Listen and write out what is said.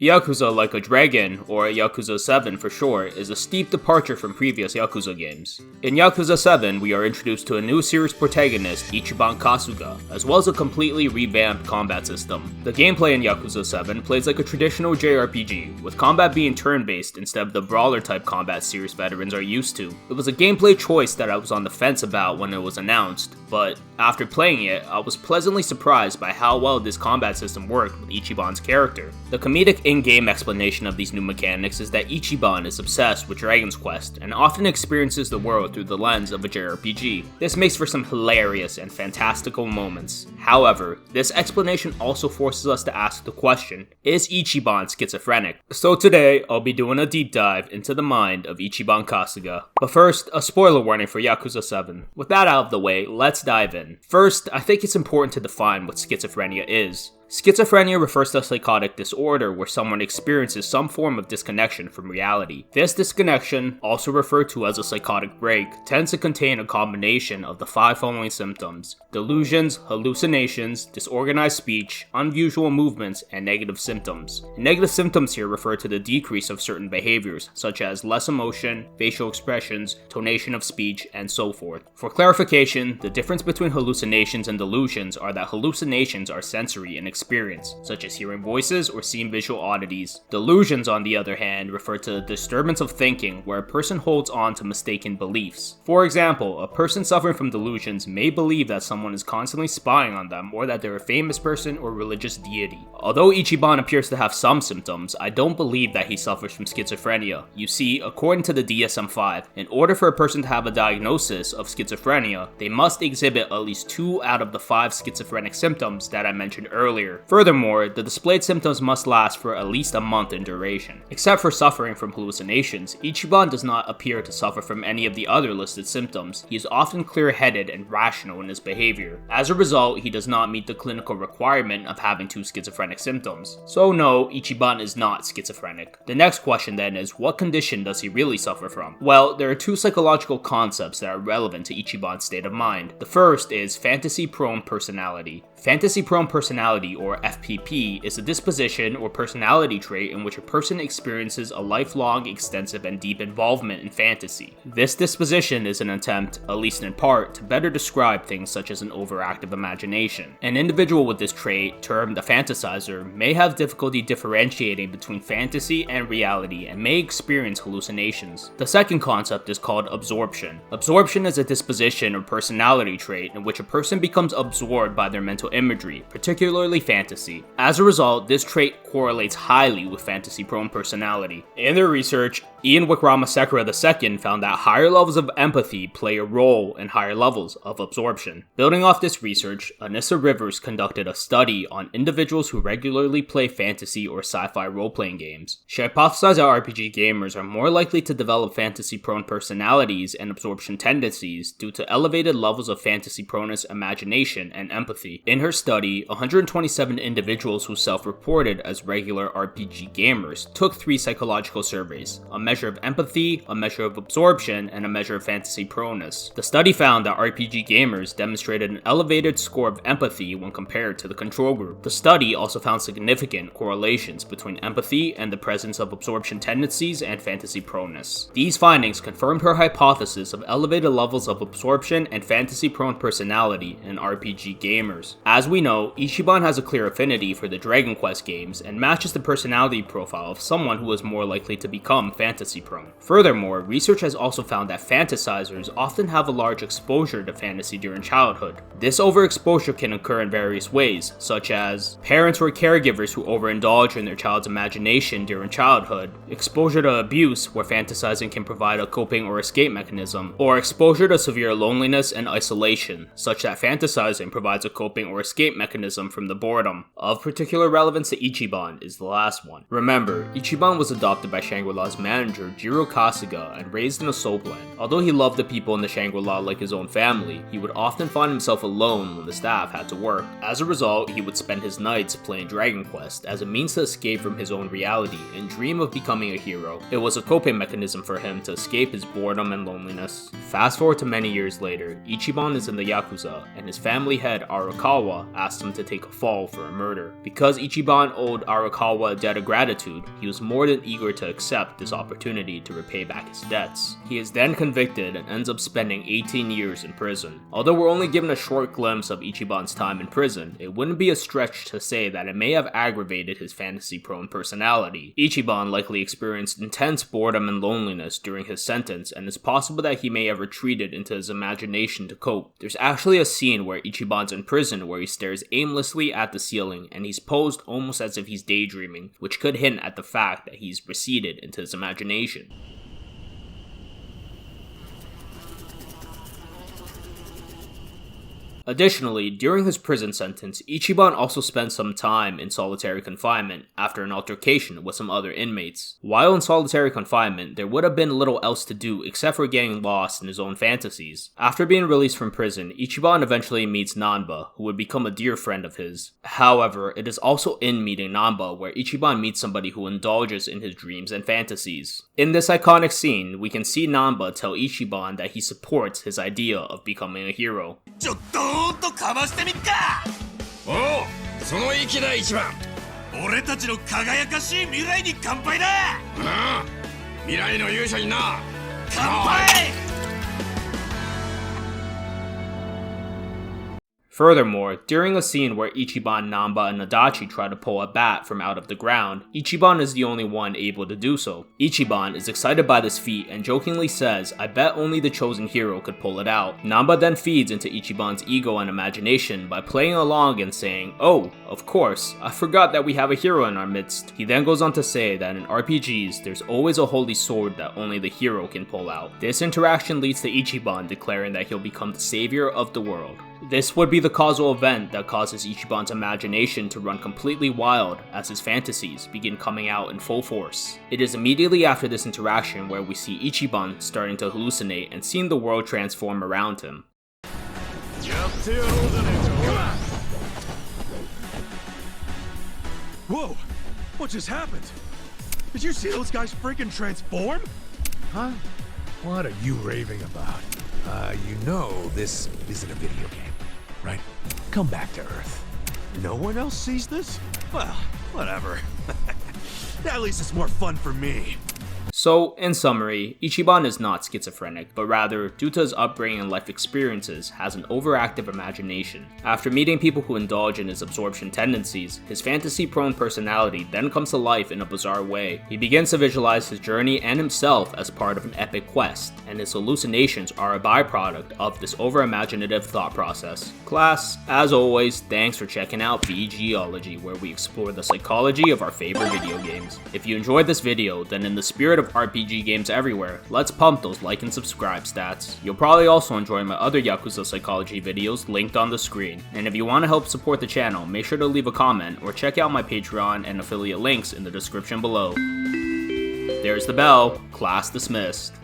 Yakuza Like a Dragon, or Yakuza 7 for short, is a steep departure from previous Yakuza games. In Yakuza 7, we are introduced to a new series protagonist, Ichiban Kasuga, as well as a completely revamped combat system. The gameplay in Yakuza 7 plays like a traditional JRPG, with combat being turn-based instead of the brawler-type combat series veterans are used to. It was a gameplay choice that I was on the fence about when it was announced, but after playing it, I was pleasantly surprised by how well this combat system worked with Ichiban's character. The comedic in-game explanation of these new mechanics is that Ichiban is obsessed with Dragon's Quest and often experiences the world through the lens of a JRPG. This makes for some hilarious and fantastical moments. However, this explanation also forces us to ask the question, is Ichiban schizophrenic? So today, I'll be doing a deep dive into the mind of Ichiban Kasuga. But first, a spoiler warning for Yakuza 7. With that out of the way, let's dive in. First, I think it's important to define what schizophrenia is. Schizophrenia refers to a psychotic disorder where someone experiences some form of disconnection from reality. This disconnection, also referred to as a psychotic break, tends to contain a combination of the 5 following symptoms: delusions, hallucinations, disorganized speech, unusual movements, and negative symptoms. Negative symptoms here refer to the decrease of certain behaviors, such as less emotion, facial expressions, tonation of speech, and so forth. For clarification, the difference between hallucinations and delusions are that hallucinations are sensory and experience, such as hearing voices or seeing visual oddities. Delusions, on the other hand, refer to a disturbance of thinking where a person holds on to mistaken beliefs. For example, a person suffering from delusions may believe that someone is constantly spying on them or that they're a famous person or religious deity. Although Ichiban appears to have some symptoms, I don't believe that he suffers from schizophrenia. You see, according to the DSM-5, in order for a person to have a diagnosis of schizophrenia, they must exhibit at least 2 out of the 5 schizophrenic symptoms that I mentioned earlier. Furthermore, the displayed symptoms must last for at least a month in duration. Except for suffering from hallucinations, Ichiban does not appear to suffer from any of the other listed symptoms. He is often clear-headed and rational in his behavior. As a result, he does not meet the clinical requirement of having 2 schizophrenic symptoms. So no, Ichiban is not schizophrenic. The next question then is, what condition does he really suffer from? Well, there are 2 psychological concepts that are relevant to Ichiban's state of mind. The first is fantasy-prone personality. Fantasy-prone personality, or FPP, is a disposition or personality trait in which a person experiences a lifelong, extensive, and deep involvement in fantasy. This disposition is an attempt, at least in part, to better describe things such as an overactive imagination. An individual with this trait, termed a fantasizer, may have difficulty differentiating between fantasy and reality and may experience hallucinations. The second concept is called absorption. Absorption is a disposition or personality trait in which a person becomes absorbed by their mental imagery, particularly fantasy. As a result, this trait correlates highly with fantasy-prone personality. In their research, Ian Wikramasekara II found that higher levels of empathy play a role in higher levels of absorption. Building off this research, Anissa Rivers conducted a study on individuals who regularly play fantasy or sci-fi role-playing games. She hypothesized that RPG gamers are more likely to develop fantasy-prone personalities and absorption tendencies due to elevated levels of fantasy proneness, imagination, and empathy. In her study, 127 individuals who self-reported as regular RPG gamers took 3 psychological surveys: a measure of empathy, a measure of absorption, and a measure of fantasy proneness. The study found that RPG gamers demonstrated an elevated score of empathy when compared to the control group. The study also found significant correlations between empathy and the presence of absorption tendencies and fantasy proneness. These findings confirmed her hypothesis of elevated levels of absorption and fantasy-prone personality in RPG gamers. As we know, Ichiban has a clear affinity for the Dragon Quest games and matches the personality profile of someone who is more likely to become fantasy-prone. Furthermore, research has also found that fantasizers often have a large exposure to fantasy during childhood. This overexposure can occur in various ways, such as parents or caregivers who overindulge in their child's imagination during childhood, exposure to abuse where fantasizing can provide a coping or escape mechanism, or exposure to severe loneliness and isolation, such that fantasizing provides a coping or escape mechanism from the boredom. Of particular relevance to Ichiban is the last one. Remember, Ichiban was adopted by Shangri-La's manager Jiro Kasuga and raised in a soap land. Although he loved the people in the Shangri-La like his own family, he would often find himself alone when the staff had to work. As a result, he would spend his nights playing Dragon Quest as a means to escape from his own reality and dream of becoming a hero. It was a coping mechanism for him to escape his boredom and loneliness. Fast forward to many years later, Ichiban is in the Yakuza, and his family head Arakawa asked him to take a fall call for a murder. Because Ichiban owed Arakawa a debt of gratitude, he was more than eager to accept this opportunity to repay back his debts. He is then convicted and ends up spending 18 years in prison. Although we're only given a short glimpse of Ichiban's time in prison, it wouldn't be a stretch to say that it may have aggravated his fantasy-prone personality. Ichiban likely experienced intense boredom and loneliness during his sentence, and it's possible that he may have retreated into his imagination to cope. There's actually a scene where Ichiban's in prison where he stares aimlessly at the ceiling, and he's posed almost as if he's daydreaming, which could hint at the fact that he's receded into his imagination. Additionally, during his prison sentence, Ichiban also spent some time in solitary confinement after an altercation with some other inmates. While in solitary confinement, there would have been little else to do except for getting lost in his own fantasies. After being released from prison, Ichiban eventually meets Nanba, who would become a dear friend of his. However, it is also in meeting Nanba where Ichiban meets somebody who indulges in his dreams and fantasies. In this iconic scene, we can see Nanba tell Ichiban that he supports his idea of becoming a hero. ちょっとかましてみっか。おう、その意気だ一番。俺たちの輝かしい未来に乾杯だ。ああ、未来の勇者にな。乾杯。 Furthermore, during a scene where Ichiban, Nanba, and Adachi try to pull a bat from out of the ground, Ichiban is the only one able to do so. Ichiban is excited by this feat and jokingly says, "I bet only the chosen hero could pull it out." Nanba then feeds into Ichiban's ego and imagination by playing along and saying, "Oh, of course, I forgot that we have a hero in our midst." He then goes on to say that in RPGs, there's always a holy sword that only the hero can pull out. This interaction leads to Ichiban declaring that he'll become the savior of the world. This would be the causal event that causes Ichiban's imagination to run completely wild as his fantasies begin coming out in full force. It is immediately after this interaction where we see Ichiban starting to hallucinate and seeing the world transform around him. Whoa! What just happened? Did you see those guys freaking transform? Huh? What are you raving about? You know this isn't a video game, right? Come back to Earth. No one else sees this? Well, whatever. At least it's more fun for me. So, in summary, Ichiban is not schizophrenic, but rather, due to his upbringing and life experiences, has an overactive imagination. After meeting people who indulge in his absorption tendencies, his fantasy-prone personality then comes to life in a bizarre way. He begins to visualize his journey and himself as part of an epic quest, and his hallucinations are a byproduct of this over-imaginative thought process. Class, as always, thanks for checking out Vgology, where we explore the psychology of our favorite video games. If you enjoyed this video, then in the spirit of RPG games everywhere, let's pump those like and subscribe stats. You'll probably also enjoy my other Yakuza psychology videos linked on the screen. And if you want to help support the channel, make sure to leave a comment or check out my Patreon and affiliate links in the description below. There's the bell. Class dismissed.